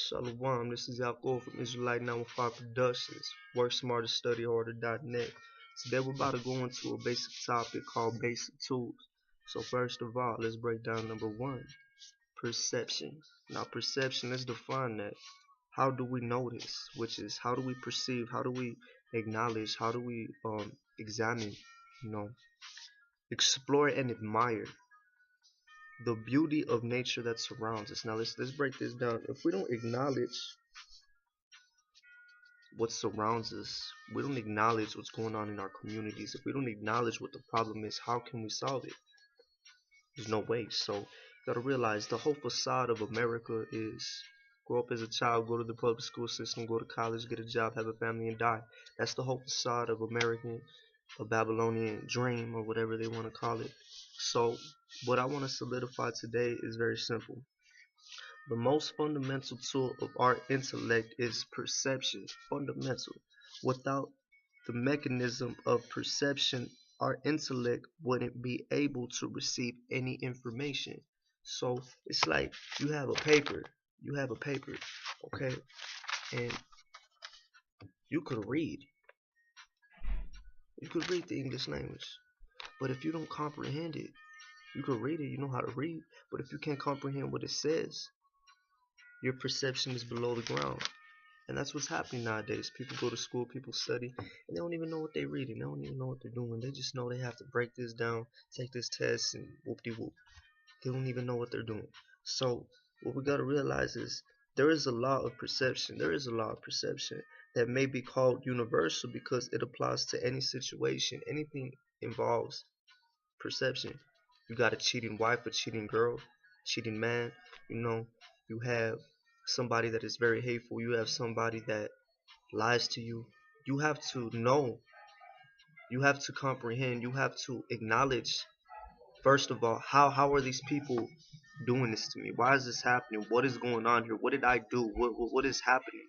Shalom, this is Yaakov from Israelite 915 Productions, Work Smarter, Study Harder.net. Today we're about to go into a basic topic called basic tools. So first of all, let's break down number one, perception. Now perception, let's define that. How do we notice? Which is, how do we perceive? How do we acknowledge? How do we examine? Explore and admire the beauty of nature that surrounds us. Now let's break this down. If we don't acknowledge what surrounds us, we don't acknowledge what's going on in our communities, if we don't acknowledge what the problem is, how can we solve it? There's no way. So you gotta realize the whole facade of America is grow up as a child, go to the public school system, go to college, get a job, have a family, and die. That's the whole facade of American, a Babylonian dream, or whatever they want to call it. So what I want to solidify today is very simple. The most fundamental tool of our intellect is perception. Fundamental. Without the mechanism of perception, our intellect wouldn't be able to receive any information. So it's like you have a paper. Okay, and you could read. You could read the English language, but if you don't comprehend it, you could read it. You know how to read, but if you can't comprehend what it says, your perception is below the ground. And that's what's happening nowadays. People go to school, people study, and they don't even know what they're reading. They don't even know what they're doing. They just know they have to break this down, take this test, and whoop-de-whoop. They don't even know what they're doing. So what we got to realize is there is a law of perception. There is a law of perception that may be called universal because it applies to any situation. Anything involves perception. You got a cheating wife, a cheating girl, cheating man. You have somebody that is very hateful. You have somebody that lies to you. You have to know. You have to comprehend. You have to acknowledge. First of all, how are these people doing this to me? Why is this happening? What is going on here? What did I do? What is happening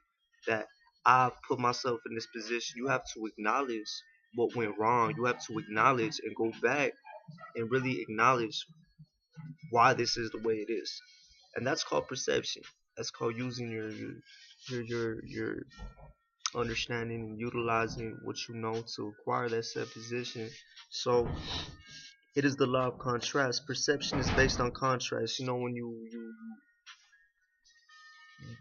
that I put myself in this position? You have to acknowledge what went wrong. You have to acknowledge and go back and really acknowledge why this is the way it is. And that's called perception. That's called using your understanding and utilizing what you know to acquire that said position. So it is the law of contrast. Perception is based on contrast. When you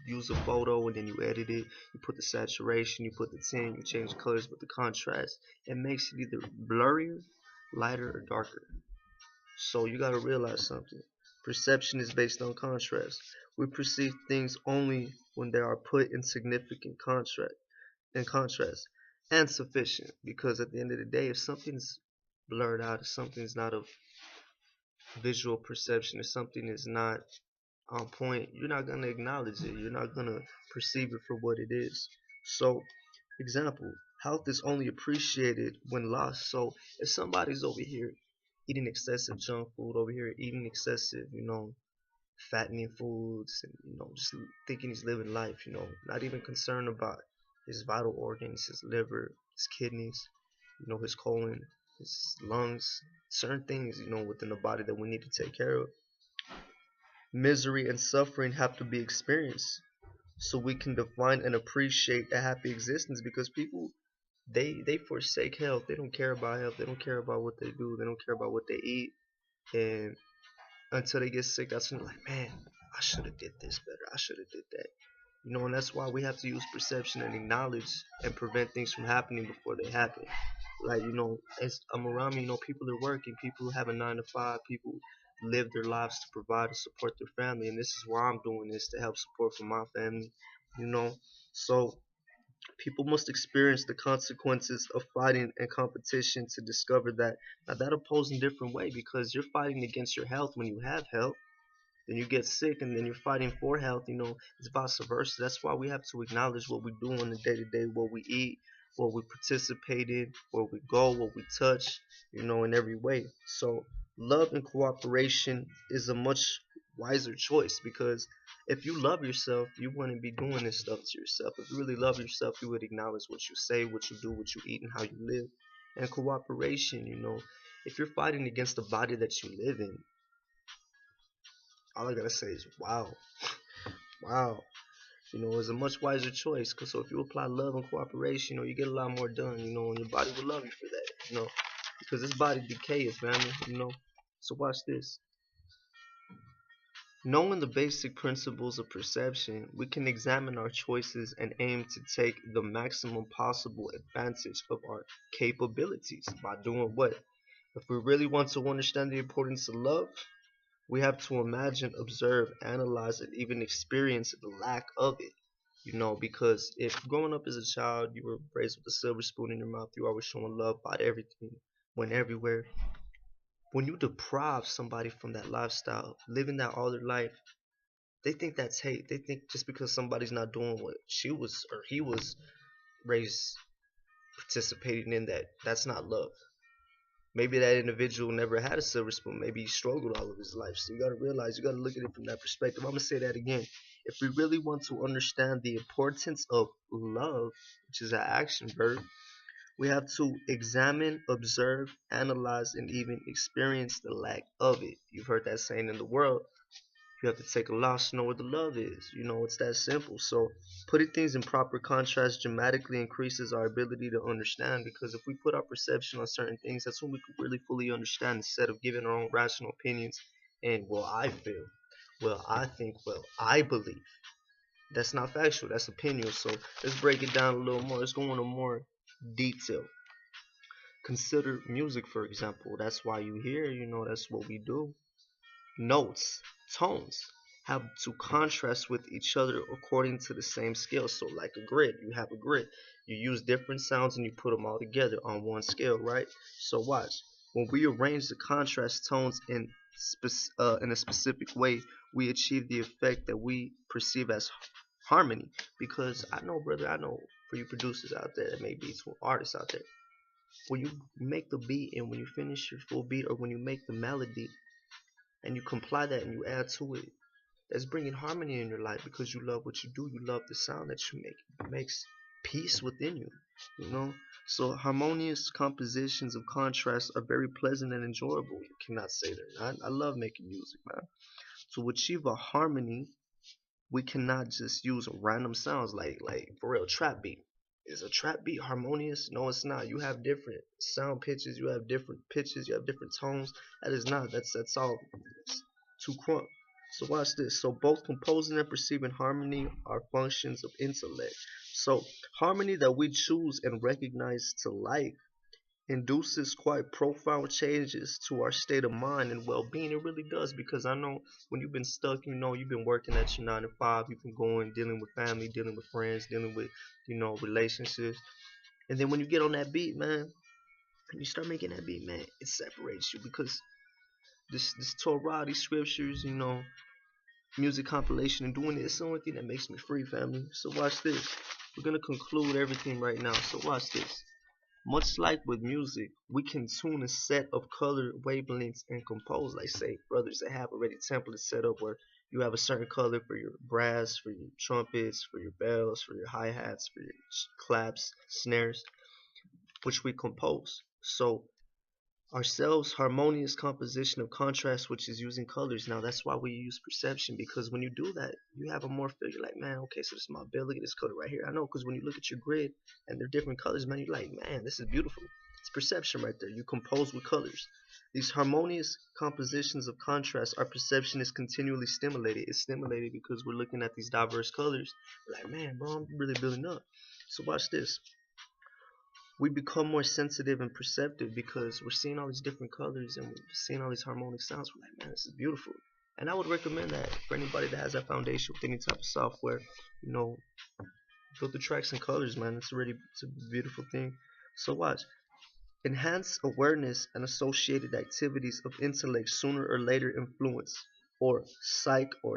use a photo and then you edit it, you put the saturation, you put the tint, you change the colors, but the contrast, it makes it either blurrier, lighter, or darker. So you gotta realize something. Perception is based on contrast. We perceive things only when they are put in significant contrast and sufficient. Because at the end of the day, if something's blurred out, if something's not of visual perception, if something is not on point, you're not gonna acknowledge it. You're not gonna perceive it for what it is. So, example, health is only appreciated when lost. So if somebody's over here eating excessive junk food, over here eating excessive, fattening foods, and just thinking he's living life, not even concerned about his vital organs, his liver, his kidneys, his colon, his lungs, certain things, within the body that we need to take care of. Misery and suffering have to be experienced so we can define and appreciate a happy existence, because people, they forsake health. They don't care about health. They don't care about what they do. They don't care about what they eat. And until they get sick, that's when they're like, man, I should have did this better. I should have did that. And that's why we have to use perception and acknowledge and prevent things from happening before they happen. Like, as I'm around me, people are working, people have a 9 to 5, people live their lives to provide and support their family, and this is why I'm doing this, to help support for my family. So people must experience the consequences of fighting and competition to discover that. Now that'll pose in a different way, because you're fighting against your health when you have health. Then you get sick, and then you're fighting for health. It's vice versa. That's why we have to acknowledge what we do on the day-to-day, what we eat, what we participate in, where we go, what we touch, in every way. So love and cooperation is a much wiser choice, because if you love yourself, you wouldn't be doing this stuff to yourself. If you really love yourself, you would acknowledge what you say, what you do, what you eat, and how you live. And cooperation, if you're fighting against the body that you live in, all I gotta say is wow. Wow. It's a much wiser choice. Cause so if you apply love and cooperation, you get a lot more done. And your body will love you for that. Because this body decays, family. So watch this. Knowing the basic principles of perception, we can examine our choices and aim to take the maximum possible advantage of our capabilities by doing what? If we really want to understand the importance of love, we have to imagine, observe, analyze, and even experience the lack of it. Because if growing up as a child, you were raised with a silver spoon in your mouth, you always showing love about everything, went everywhere. When you deprive somebody from that lifestyle, living that all their life, they think that's hate. They think just because somebody's not doing what she was or he was raised participating in, that's not love. Maybe that individual never had a silver spoon. Maybe he struggled all of his life. So you got to realize, you got to look at it from that perspective. I'm going to say that again. If we really want to understand the importance of love, which is an action verb, we have to examine, observe, analyze, and even experience the lack of it. You've heard that saying in the world. You have to take a loss to know where the love is. It's that simple. So putting things in proper contrast dramatically increases our ability to understand, because if we put our perception on certain things, that's when we can really fully understand, instead of giving our own rational opinions and, well, I feel, well, I think, well, I believe. That's not factual. That's opinion. So let's break it down a little more. Let's go into more detail. Consider music, for example. That's why you hear, that's what we do. Notes, tones have to contrast with each other according to the same scale. So like a grid, you have a grid. You use different sounds and you put them all together on one scale, right? So watch. When we arrange the contrast tones in a specific way, we achieve the effect that we perceive as harmony. Because I know, brother, I know for you producers out there, that may be to artists out there, when you make the beat and when you finish your full beat, or when you make the melody and you comply that and you add to it, that's bringing harmony in your life, because you love what you do. You love the sound that you make. It makes peace within you. So harmonious compositions of contrast are very pleasant and enjoyable. You cannot say they're not. I love making music, man. To achieve a harmony, we cannot just use random sounds like for real. Trap beat, is a trap beat harmonious? No, it's not. You have different sound pitches, you have different pitches, you have different tones. That is not. That's all too crunk. So watch this. So both composing and perceiving harmony are functions of intellect. So harmony that we choose and recognize to like induces quite profound changes to our state of mind and well-being. It really does, because I know when you've been stuck, you've been working at your 9 to 5, you've been going, dealing with family, dealing with friends, dealing with, relationships. And then when you get on that beat, man, and you start making that beat, man, it separates you, because this Torah, these scriptures, music compilation and doing it, it's the only thing that makes me free, family. So watch this. We're gonna conclude everything right now. So watch this. Much like with music, we can tune a set of color wavelengths and compose, like say brothers that have already templates set up where you have a certain color for your brass, for your trumpets, for your bells, for your hi-hats, for your claps, snares, which we compose. So ourselves, harmonious composition of contrast, which is using colors. Now that's why we use perception, because when you do that, you have a more feel. You're like, man, okay, so this is my bill. Look at this color right here. I know, because when you look at your grid and they're different colors, man, you're like, man, this is beautiful. It's perception right there. You compose with colors. These harmonious compositions of contrast, our perception is continually stimulated. It's stimulated because we're looking at these diverse colors. We're like, man, bro, I'm really building up. So watch this. We become more sensitive and perceptive because we're seeing all these different colors and we're seeing all these harmonic sounds. We're like, man, this is beautiful. And I would recommend that for anybody that has that foundation with any type of software. Filter tracks and colors, man. It's a beautiful thing. So watch. Enhance awareness and associated activities of intellect sooner or later influence or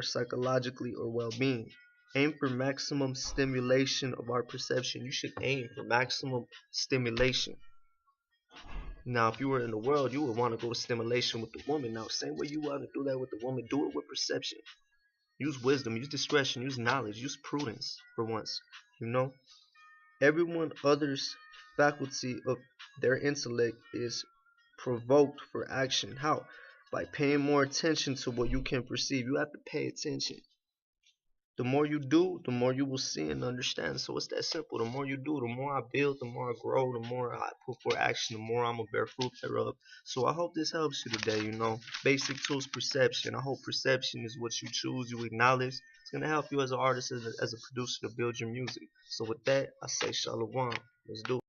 psychologically or well-being. Aim for maximum stimulation of our perception. You should aim for maximum stimulation. Now, if you were in the world, you would want to go to stimulation with the woman. Now, same way you want to do that with the woman, do it with perception. Use wisdom, use discretion, use knowledge, use prudence for once. Everyone other's faculty of their intellect is provoked for action. How? By paying more attention to what you can perceive. You have to pay attention. The more you do, the more you will see and understand. So it's that simple. The more you do, the more I build, the more I grow, the more I put for action, the more I'm gonna bear fruit thereof. So I hope this helps you today. Basic tools, perception. I hope perception is what you choose, you acknowledge. It's gonna help you as an artist, as a producer to build your music. So with that, I say shalom. Let's do it.